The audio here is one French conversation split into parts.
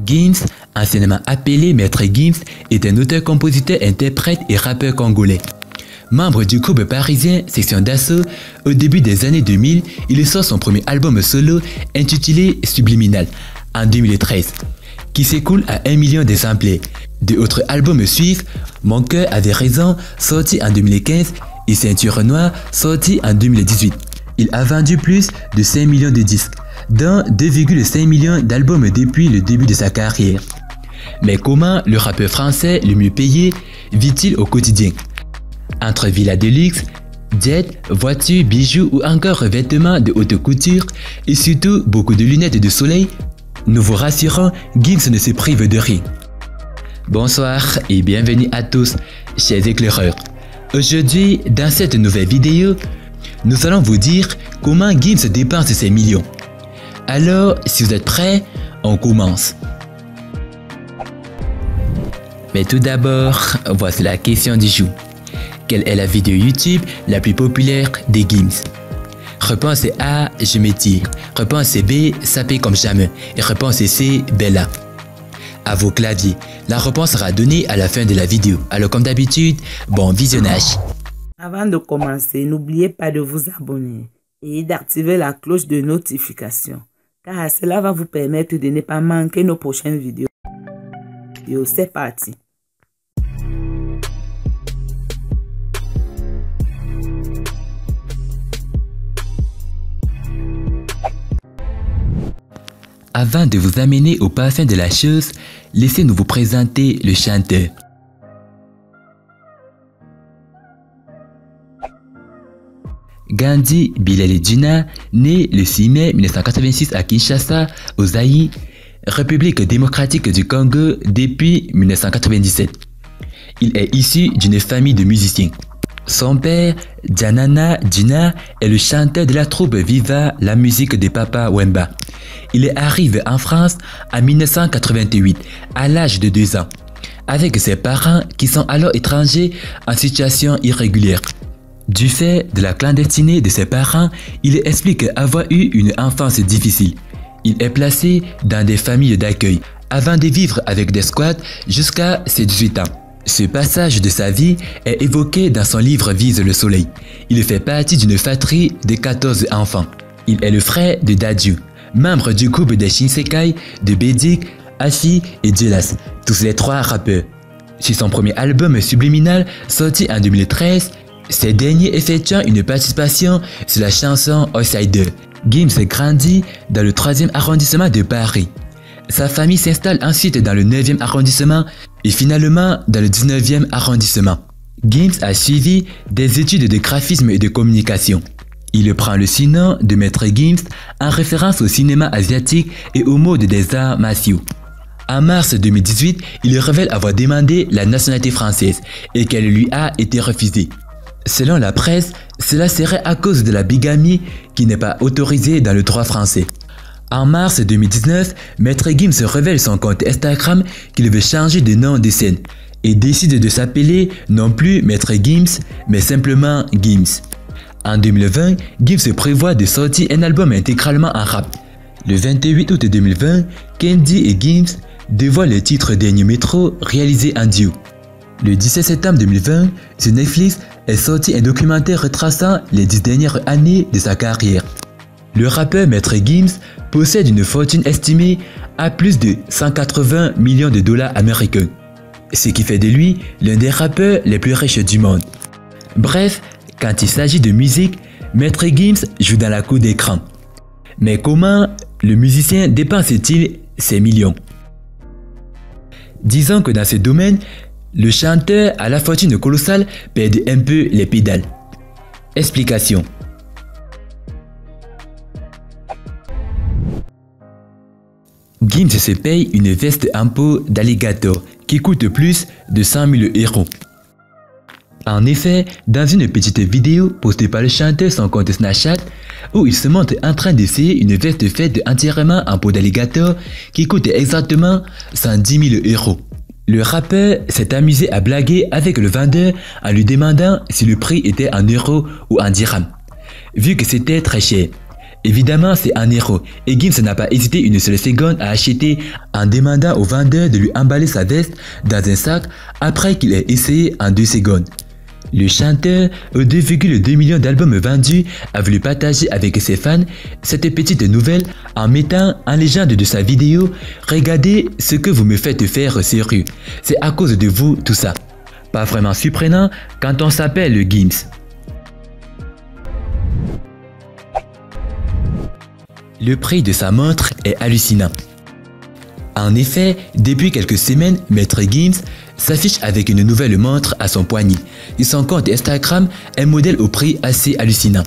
Gims, anciennement appelé Maître Gims, est un auteur, compositeur, interprète et rappeur congolais. Membre du groupe parisien Section d'Assaut, au début des années 2000, il sort son premier album solo intitulé Subliminal en 2013, qui s'écoule à 1 million d'exemplaires. Deux autres albums suivent, Mon cœur avait raison, sorti en 2015, et Ceinture noire, sorti en 2018. Il a vendu plus de 5 millions de disques, dont 2,5 millions d'albums depuis le début de sa carrière. Mais comment le rappeur français le mieux payé vit-il au quotidien? Entre villas de luxe, jets, voitures, bijoux ou encore vêtements de haute couture et surtout beaucoup de lunettes de soleil, nous vous rassurons, Gims ne se prive de rien. Bonsoir et bienvenue à tous, chers éclaireurs. Aujourd'hui, dans cette nouvelle vidéo, nous allons vous dire comment Gims dépense ses millions. Alors, si vous êtes prêts, on commence. Mais tout d'abord, voici la question du jour. Quelle est la vidéo YouTube la plus populaire des Gims? Réponse A, je m'étire. Réponse B, ça paye comme jamais. Et réponse C, Bella. À vos claviers. La réponse sera donnée à la fin de la vidéo. Alors comme d'habitude, bon visionnage. Avant de commencer, n'oubliez pas de vous abonner et d'activer la cloche de notification, car cela va vous permettre de ne pas manquer nos prochaines vidéos. C'est parti. Avant de vous amener au parfum de la chose, laissez-nous vous présenter le chanteur. Gandhi Bilal Djina, né le 6 mai 1986 à Kinshasa, au Zaïre, République démocratique du Congo depuis 1997. Il est issu d'une famille de musiciens. Son père, Djanana Djina, est le chanteur de la troupe Viva la musique de Papa Wemba. Il est arrivé en France en 1988, à l'âge de 2 ans, avec ses parents qui sont alors étrangers en situation irrégulière. Du fait de la clandestinité de ses parents, il explique avoir eu une enfance difficile. Il est placé dans des familles d'accueil avant de vivre avec des squats jusqu'à ses 18 ans. Ce passage de sa vie est évoqué dans son livre Vise le soleil. Il fait partie d'une fratrie de 14 enfants. Il est le frère de Dadju, membre du groupe des Shinsekai, de Bédik, Ashi et Jelas, tous les 3 rappeurs. Sur son premier album Subliminal, sorti en 2013, ces derniers effectuant une participation sur la chanson Outsider. Gims grandit dans le 3e arrondissement de Paris. Sa famille s'installe ensuite dans le 9e arrondissement et finalement dans le 19e arrondissement. Gims a suivi des études de graphisme et de communication. Il prend le surnom de Maître Gims en référence au cinéma asiatique et au mode des arts martiaux. En mars 2018, il révèle avoir demandé la nationalité française et qu'elle lui a été refusée. Selon la presse, cela serait à cause de la bigamie qui n'est pas autorisée dans le droit français. En mars 2019, Maître Gims révèle son compte Instagram qu'il veut changer de nom de scène et décide de s'appeler non plus Maître Gims, mais simplement Gims. En 2020, Gims prévoit de sortir un album intégralement en rap. Le 28 août 2020, Candy et Gims dévoilent le titre Dernier Métro réalisé en duo. Le 17 septembre 2020, sur Netflix est sorti un documentaire retraçant les 10 dernières années de sa carrière. Le rappeur Maître Gims possède une fortune estimée à plus de 180 millions de dollars américains, ce qui fait de lui l'un des rappeurs les plus riches du monde. Bref, quand il s'agit de musique, Maître Gims joue dans la cour d'écran. Mais comment le musicien dépense-t-il ses millions? Disons que dans ce domaine, le chanteur à la fortune colossale perd un peu les pédales. Explication. Gims se paye une veste en peau d'alligator qui coûte plus de 100 000 €. En effet, dans une petite vidéo postée par le chanteur sur son compte Snapchat, où il se montre en train d'essayer une veste faite entièrement en peau d'alligator qui coûte exactement 110 000 €. Le rappeur s'est amusé à blaguer avec le vendeur en lui demandant si le prix était en euros ou en dirhams, vu que c'était très cher. Évidemment, c'est un héros et Gims n'a pas hésité une seule seconde à acheter en demandant au vendeur de lui emballer sa veste dans un sac après qu'il ait essayé en 2 secondes. Le chanteur, aux 2,2 millions d'albums vendus, a voulu partager avec ses fans cette petite nouvelle en mettant en légende de sa vidéo « Regardez ce que vous me faites faire sérieux, c'est à cause de vous tout ça ». Pas vraiment surprenant quand on s'appelle Gims. Le prix de sa montre est hallucinant. En effet, depuis quelques semaines, Maître Gims s'affiche avec une nouvelle montre à son poignet. Sur son compte Instagram, un modèle au prix assez hallucinant.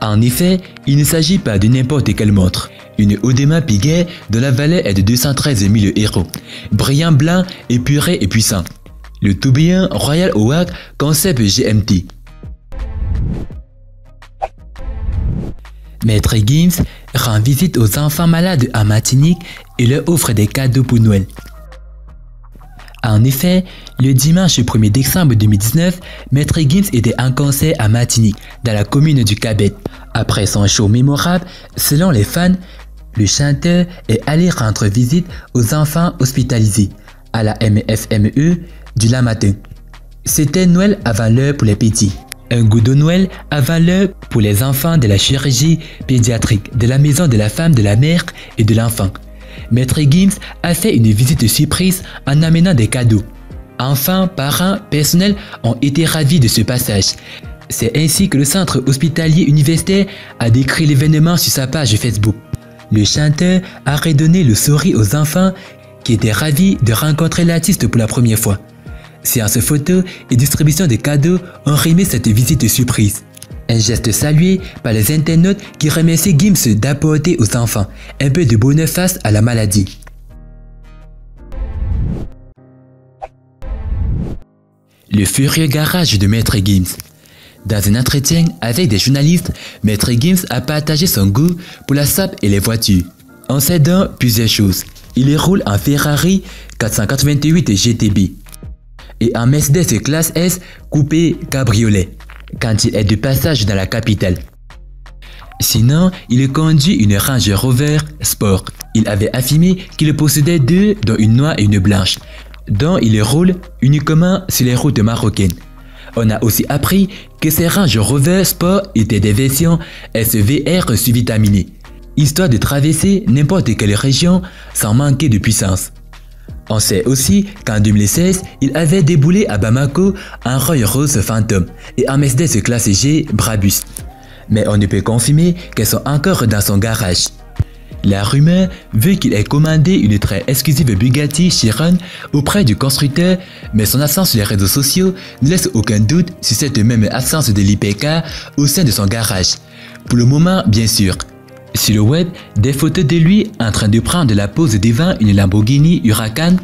En effet, il ne s'agit pas de n'importe quelle montre. Une Audemars Piguet dont la valeur est de 213 000 €. Brillant blanc, épuré et puissant. Le tourbillon Royal Oak concept GMT. Maître Gims rend visite aux enfants malades à Martinique et leur offre des cadeaux pour Noël. En effet, le dimanche 1er décembre 2019, Maître Gims était en concert à Martinique, dans la commune du Cabet. Après son show mémorable, selon les fans, le chanteur est allé rendre visite aux enfants hospitalisés à la MFME du matin. C'était Noël avant l'heure pour les petits. Un goût de Noël avant l'heure pour les enfants de la chirurgie pédiatrique de la maison de la femme, de la mère et de l'enfant. Maître Gims a fait une visite surprise en amenant des cadeaux. Enfants, parents, personnel ont été ravis de ce passage. C'est ainsi que le centre hospitalier universitaire a décrit l'événement sur sa page Facebook. Le chanteur a redonné le sourire aux enfants qui étaient ravis de rencontrer l'artiste pour la première fois. Séance photo et distribution de cadeaux ont rimé cette visite surprise. Un geste salué par les internautes qui remercient Gims d'apporter aux enfants un peu de bonheur face à la maladie. Le furieux garage de Maître Gims. Dans un entretien avec des journalistes, Maître Gims a partagé son goût pour la sape et les voitures. En sait donc plusieurs choses. Il roule en Ferrari 488 GTB et en Mercedes classe S coupé cabriolet quand il est de passage dans la capitale. Sinon, il conduit une Range Rover Sport. Il avait affirmé qu'il possédait 2, dont une noire et une blanche, dont il roule uniquement sur les routes marocaines. On a aussi appris que ces Range Rover Sport étaient des versions SVR survitaminées, histoire de traverser n'importe quelle région sans manquer de puissance. On sait aussi qu'en 2016, il avait déboulé à Bamako en Rolls-Royce Phantom et en Mercedes classe G Brabus. Mais on ne peut confirmer qu'elles sont encore dans son garage. La rumeur veut qu'il ait commandé une très exclusive Bugatti Chiron auprès du constructeur, mais son absence sur les réseaux sociaux ne laisse aucun doute sur cette même absence de l'IPK au sein de son garage. Pour le moment, bien sûr. Sur le web, des photos de lui en train de prendre la pose devant une Lamborghini Huracan,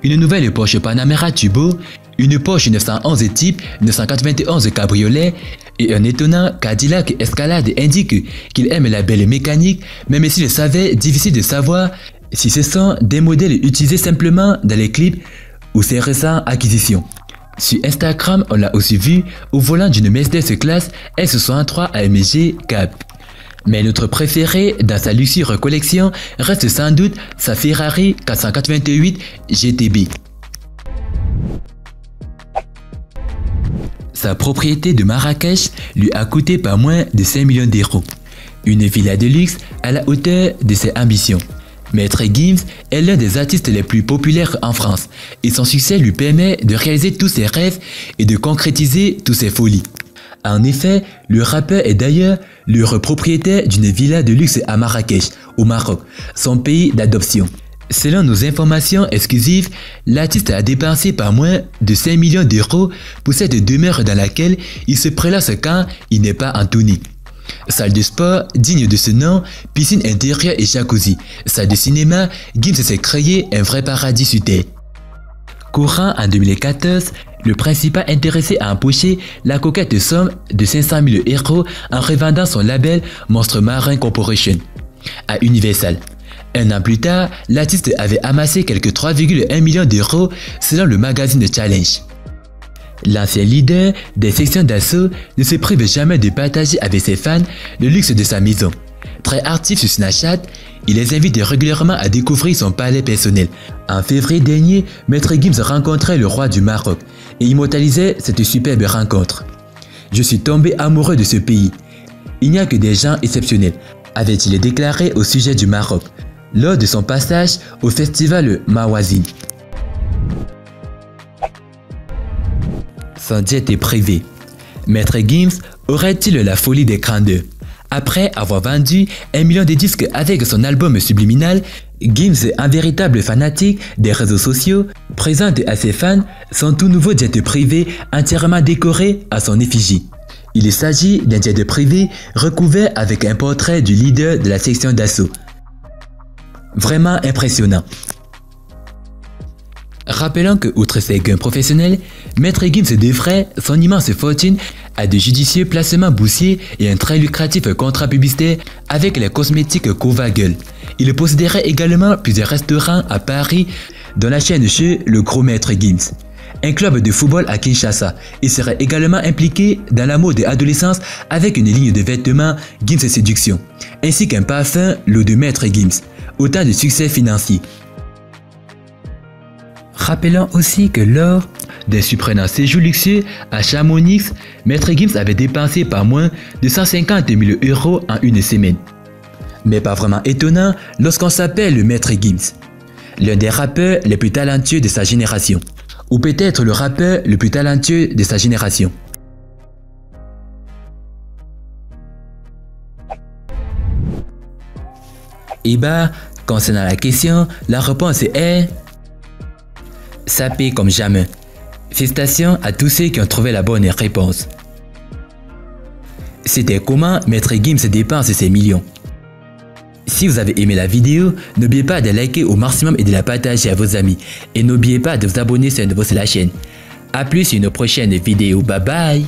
une nouvelle Porsche Panamera Turbo, une Porsche 911 type 991 cabriolet et un étonnant Cadillac Escalade indiquent qu'il aime la belle mécanique, même s'il savait difficile de savoir si ce sont des modèles utilisés simplement dans les clips ou ses récentes acquisitions. Sur Instagram, on l'a aussi vu au volant d'une Mercedes classe S63 AMG Cab. Mais notre préféré dans sa luxure collection reste sans doute sa Ferrari 488 GTB. Sa propriété de Marrakech lui a coûté pas moins de 5 millions d'euros. Une villa de luxe à la hauteur de ses ambitions. Maître Gims est l'un des artistes les plus populaires en France et son succès lui permet de réaliser tous ses rêves et de concrétiser toutes ses folies. En effet, le rappeur est d'ailleurs le propriétaire d'une villa de luxe à Marrakech, au Maroc, son pays d'adoption. Selon nos informations exclusives, l'artiste a dépensé pas moins de 5 millions d'euros pour cette demeure dans laquelle il se prélasse quand il n'est pas en tournée. Salle de sport digne de ce nom, piscine intérieure et jacuzzi. Salle de cinéma, Gims s'est créé un vrai paradis sur terre. Courant en 2014, le principal intéressé a empoché la coquette somme de 500 000 € en revendant son label Monstre Marin Corporation à Universal. Un an plus tard, l'artiste avait amassé quelques 3,1 millions d'euros selon le magazine Challenge. L'ancien leader des sections d'assaut ne se prive jamais de partager avec ses fans le luxe de sa maison. Très actif sur Snapchat, il les invite régulièrement à découvrir son palais personnel. En février dernier, Maître Gims rencontrait le roi du Maroc et immortalisait cette superbe rencontre. « Je suis tombé amoureux de ce pays. Il n'y a que des gens exceptionnels », avait-il déclaré au sujet du Maroc, lors de son passage au festival Mawazine. Son jet est privé. Maître Gims aurait-il la folie des grandeurs? Après avoir vendu 1 million de disques avec son album Subliminal, Gims, un véritable fanatique des réseaux sociaux, présente à ses fans son tout nouveau jet privé entièrement décoré à son effigie. Il s'agit d'un jet privé recouvert avec un portrait du leader de la section d'assaut. Vraiment impressionnant. Rappelons que, outre ses gains professionnels, Maître Gims devrait son immense fortune à de judicieux placements boursiers et un très lucratif contrat publicitaire avec les cosmétiques Covagirl. Il posséderait également plusieurs restaurants à Paris, dont la chaîne chez Le Gros Maître Gims, un club de football à Kinshasa. Il serait également impliqué dans la mode de l'adolescence avec une ligne de vêtements Gims Séduction, ainsi qu'un parfum, l'eau de Maître Gims. Autant de succès financiers. Rappelons aussi que lors d'un surprenant séjour luxueux à Chamonix, Maître Gims avait dépensé pas moins de 150 000 € en une semaine. Mais pas vraiment étonnant lorsqu'on s'appelle le Maître Gims, l'un des rappeurs les plus talentueux de sa génération, ou peut-être le rappeur le plus talentueux de sa génération. Et bah, concernant la question, la réponse est sapé comme jamais. Félicitations à tous ceux qui ont trouvé la bonne réponse. C'était comment Maître Gims dépense ses millions. Si vous avez aimé la vidéo, n'oubliez pas de liker au maximum et de la partager à vos amis. Et n'oubliez pas de vous abonner si c'est nouveau sur la chaîne. A plus sur une prochaine vidéo. Bye bye.